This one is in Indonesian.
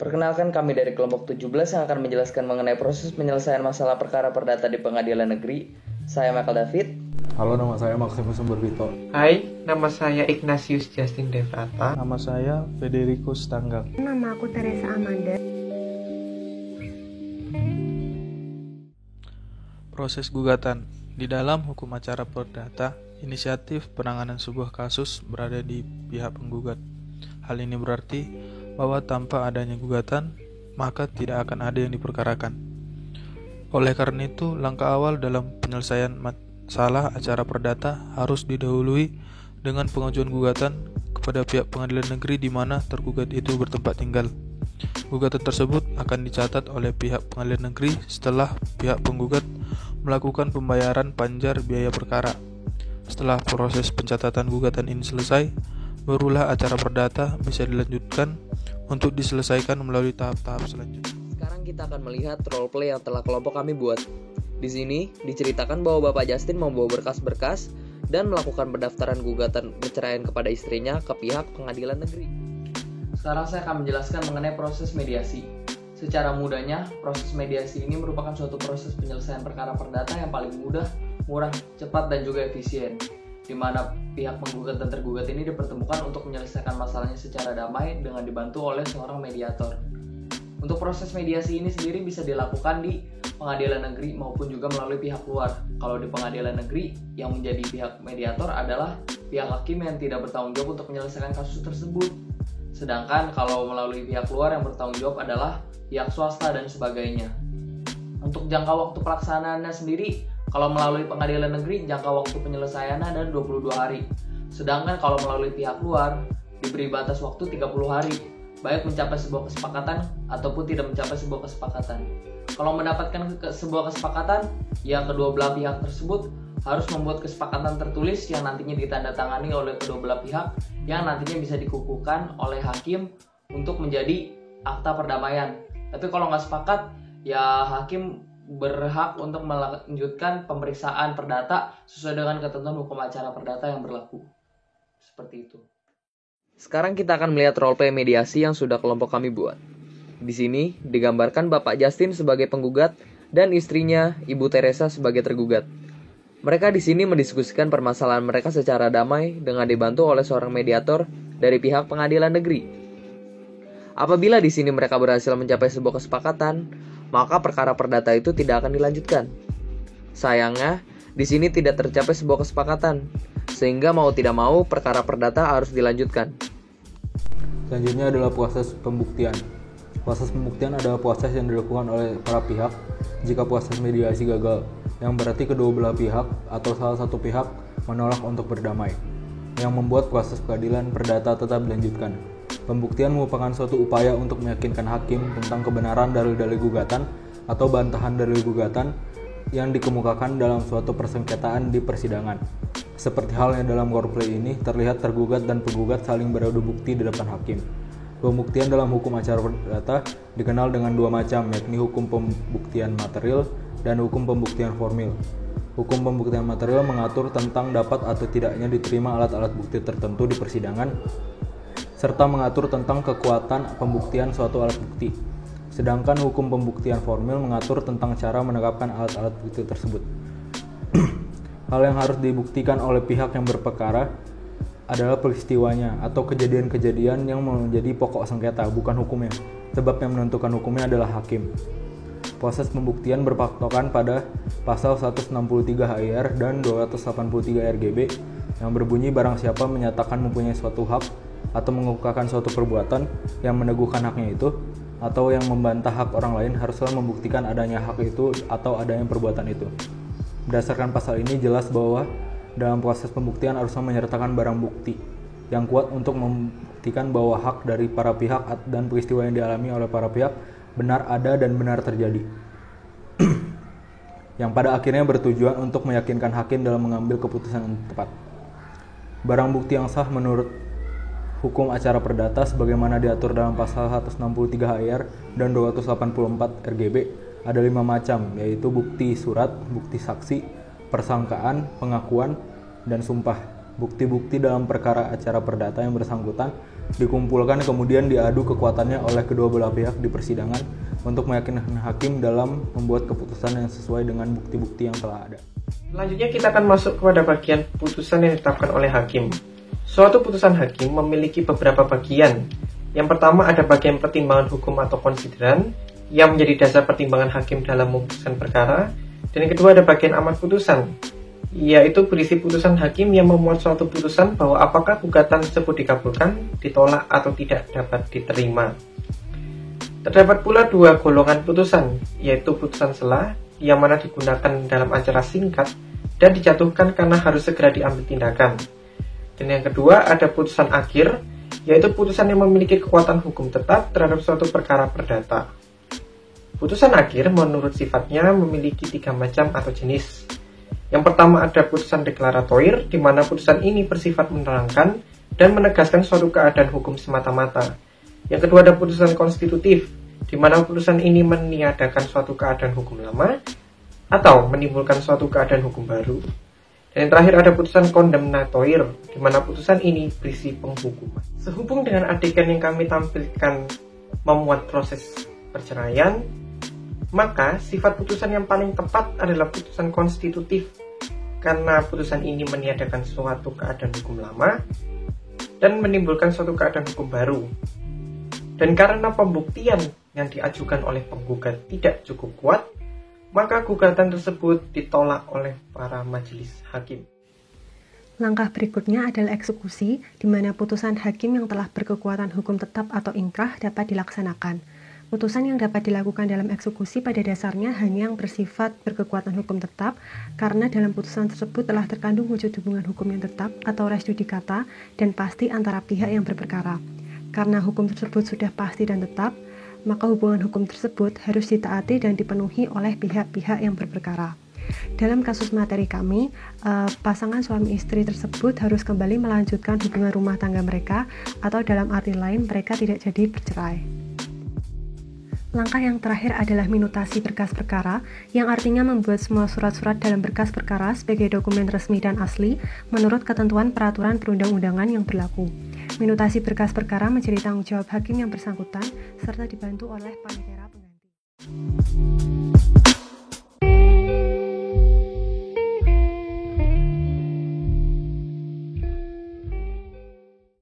Perkenalkan, kami dari kelompok 17 yang akan menjelaskan mengenai proses penyelesaian masalah perkara perdata di pengadilan negeri. Saya Michael David. Halo, nama saya Maximus Sumberbito. Hai, nama saya Ignatius Justin Devata. Nama saya Federico Stanggang. Nama aku Teresa Amanda. Proses gugatan. Di dalam hukum acara perdata, inisiatif penanganan sebuah kasus berada di pihak penggugat. Hal ini berarti bahwa tanpa adanya gugatan, maka tidak akan ada yang diperkarakan. Oleh karena itu, langkah awal dalam penyelesaian masalah acara perdata harus didahului dengan pengajuan gugatan kepada pihak pengadilan negeri di mana tergugat itu bertempat tinggal. Gugatan tersebut akan dicatat oleh pihak pengadilan negeri setelah pihak penggugat melakukan pembayaran panjar biaya perkara. Setelah proses pencatatan gugatan ini selesai, barulah acara perdata bisa dilanjutkan untuk diselesaikan melalui tahap-tahap selanjutnya. Sekarang kita akan melihat role play yang telah kelompok kami buat. Di sini diceritakan bahwa Bapak Justin membawa berkas-berkas dan melakukan pendaftaran gugatan perceraian kepada istrinya ke pihak pengadilan negeri. Sekarang saya akan menjelaskan mengenai proses mediasi. Secara mudahnya, proses mediasi ini merupakan suatu proses penyelesaian perkara perdata yang paling mudah, murah, cepat, dan juga efisien, di mana pihak penggugat dan tergugat ini dipertemukan untuk menyelesaikan masalahnya secara damai dengan dibantu oleh seorang mediator. Untuk proses mediasi ini sendiri bisa dilakukan di pengadilan negeri maupun juga melalui pihak luar. Kalau di pengadilan negeri, yang menjadi pihak mediator adalah pihak hakim yang tidak bertanggung jawab untuk menyelesaikan kasus tersebut. Sedangkan kalau melalui pihak luar yang bertanggung jawab adalah pihak swasta dan sebagainya. Untuk jangka waktu pelaksanaannya sendiri, kalau melalui pengadilan negeri, jangka waktu penyelesaiannya adalah 22 hari. Sedangkan kalau melalui pihak luar, diberi batas waktu 30 hari, baik mencapai sebuah kesepakatan ataupun tidak mencapai sebuah kesepakatan. Kalau mendapatkan sebuah kesepakatan, ya kedua belah pihak tersebut harus membuat kesepakatan tertulis yang nantinya ditandatangani oleh kedua belah pihak, yang nantinya bisa dikukuhkan oleh hakim untuk menjadi akta perdamaian. Tapi kalau nggak sepakat, ya hakim berhak untuk melanjutkan pemeriksaan perdata sesuai dengan ketentuan hukum acara perdata yang berlaku. Seperti itu. Sekarang kita akan melihat roleplay mediasi yang sudah kelompok kami buat. Di sini digambarkan Bapak Justin sebagai penggugat dan istrinya Ibu Teresa sebagai tergugat. Mereka di sini mendiskusikan permasalahan mereka secara damai dengan dibantu oleh seorang mediator dari pihak pengadilan negeri. Apabila di sini mereka berhasil mencapai sebuah kesepakatan, maka perkara perdata itu tidak akan dilanjutkan. Sayangnya, di sini tidak tercapai sebuah kesepakatan, sehingga mau tidak mau perkara perdata harus dilanjutkan. Selanjutnya adalah proses pembuktian. Proses pembuktian adalah proses yang dilakukan oleh para pihak jika proses mediasi gagal, yang berarti kedua belah pihak atau salah satu pihak menolak untuk berdamai, yang membuat proses peradilan perdata tetap dilanjutkan. Pembuktian merupakan suatu upaya untuk meyakinkan hakim tentang kebenaran dalil-dalil gugatan atau bantahan dalil gugatan yang dikemukakan dalam suatu persengketaan di persidangan. Seperti halnya dalam roleplay ini, terlihat tergugat dan penggugat saling beradu bukti di depan hakim. Pembuktian dalam hukum acara perdata dikenal dengan dua macam, yakni hukum pembuktian material dan hukum pembuktian formil. Hukum pembuktian material mengatur tentang dapat atau tidaknya diterima alat-alat bukti tertentu di persidangan, serta mengatur tentang kekuatan pembuktian suatu alat bukti. Sedangkan hukum pembuktian formil mengatur tentang cara menerapkan alat-alat bukti tersebut. Hal yang harus dibuktikan oleh pihak yang berperkara adalah peristiwanya atau kejadian-kejadian yang menjadi pokok sengketa, bukan hukumnya. Sebab yang menentukan hukumnya adalah hakim. Proses pembuktian berpatokan pada pasal 163 HIR dan 283 RGB yang berbunyi barang siapa menyatakan mempunyai suatu hak atau mengemukakan suatu perbuatan yang meneguhkan haknya itu, atau yang membantah hak orang lain, haruslah membuktikan adanya hak itu atau adanya perbuatan itu. Berdasarkan pasal ini jelas bahwa dalam proses pembuktian haruslah menyertakan barang bukti yang kuat untuk membuktikan bahwa hak dari para pihak dan peristiwa yang dialami oleh para pihak benar ada dan benar terjadi, yang pada akhirnya bertujuan untuk meyakinkan hakim dalam mengambil keputusan yang tepat. Barang bukti yang sah menurut hukum acara perdata sebagaimana diatur dalam pasal 163 HIR dan 284 RGB ada 5 macam, yaitu bukti surat, bukti saksi, persangkaan, pengakuan, dan sumpah. Bukti-bukti dalam perkara acara perdata yang bersangkutan dikumpulkan kemudian diadu kekuatannya oleh kedua belah pihak di persidangan untuk meyakinkan hakim dalam membuat keputusan yang sesuai dengan bukti-bukti yang telah ada. Selanjutnya kita akan masuk kepada bagian putusan yang ditetapkan oleh hakim. Suatu putusan hakim memiliki beberapa bagian. Yang pertama ada bagian pertimbangan hukum atau konsideran yang menjadi dasar pertimbangan hakim dalam memutuskan perkara. Dan yang kedua ada bagian amar putusan, yaitu berisi putusan hakim yang memuat suatu putusan bahwa apakah gugatan tersebut dikabulkan, ditolak, atau tidak dapat diterima. Terdapat pula dua golongan putusan, yaitu putusan selah yang mana digunakan dalam acara singkat dan dijatuhkan karena harus segera diambil tindakan. Dan yang kedua ada putusan akhir, yaitu putusan yang memiliki kekuatan hukum tetap terhadap suatu perkara perdata. Putusan akhir menurut sifatnya memiliki 3 macam atau jenis. Yang pertama ada putusan deklaratoir, di mana putusan ini bersifat menerangkan dan menegaskan suatu keadaan hukum semata-mata. Yang kedua ada putusan konstitutif, di mana putusan ini meniadakan suatu keadaan hukum lama atau menimbulkan suatu keadaan hukum baru. Dan yang terakhir ada putusan kondemnatoir, di mana putusan ini berisi penghukuman. Sehubung dengan adegan yang kami tampilkan memuat proses perceraian, maka sifat putusan yang paling tepat adalah putusan konstitutif, karena putusan ini meniadakan suatu keadaan hukum lama dan menimbulkan suatu keadaan hukum baru. Dan karena pembuktian yang diajukan oleh penggugat tidak cukup kuat, maka gugatan tersebut ditolak oleh para majelis hakim. Langkah berikutnya adalah eksekusi, di mana putusan hakim yang telah berkekuatan hukum tetap atau ingkrah dapat dilaksanakan. Putusan yang dapat dilakukan dalam eksekusi pada dasarnya hanya yang bersifat berkekuatan hukum tetap, karena dalam putusan tersebut telah terkandung wujud hubungan hukum yang tetap atau res judicata dan pasti antara pihak yang berperkara. Karena hukum tersebut sudah pasti dan tetap, maka hubungan hukum tersebut harus ditaati dan dipenuhi oleh pihak-pihak yang berperkara. Dalam kasus materi kami, pasangan suami istri tersebut harus kembali melanjutkan hubungan rumah tangga mereka, atau dalam arti lain mereka tidak jadi bercerai. Langkah yang terakhir adalah minutasi berkas perkara, yang artinya membuat semua surat-surat dalam berkas perkara sebagai dokumen resmi dan asli menurut ketentuan peraturan perundang-undangan yang berlaku. Minutasi berkas perkara menjadi tanggung jawab hakim yang bersangkutan serta dibantu oleh panitera pengganti.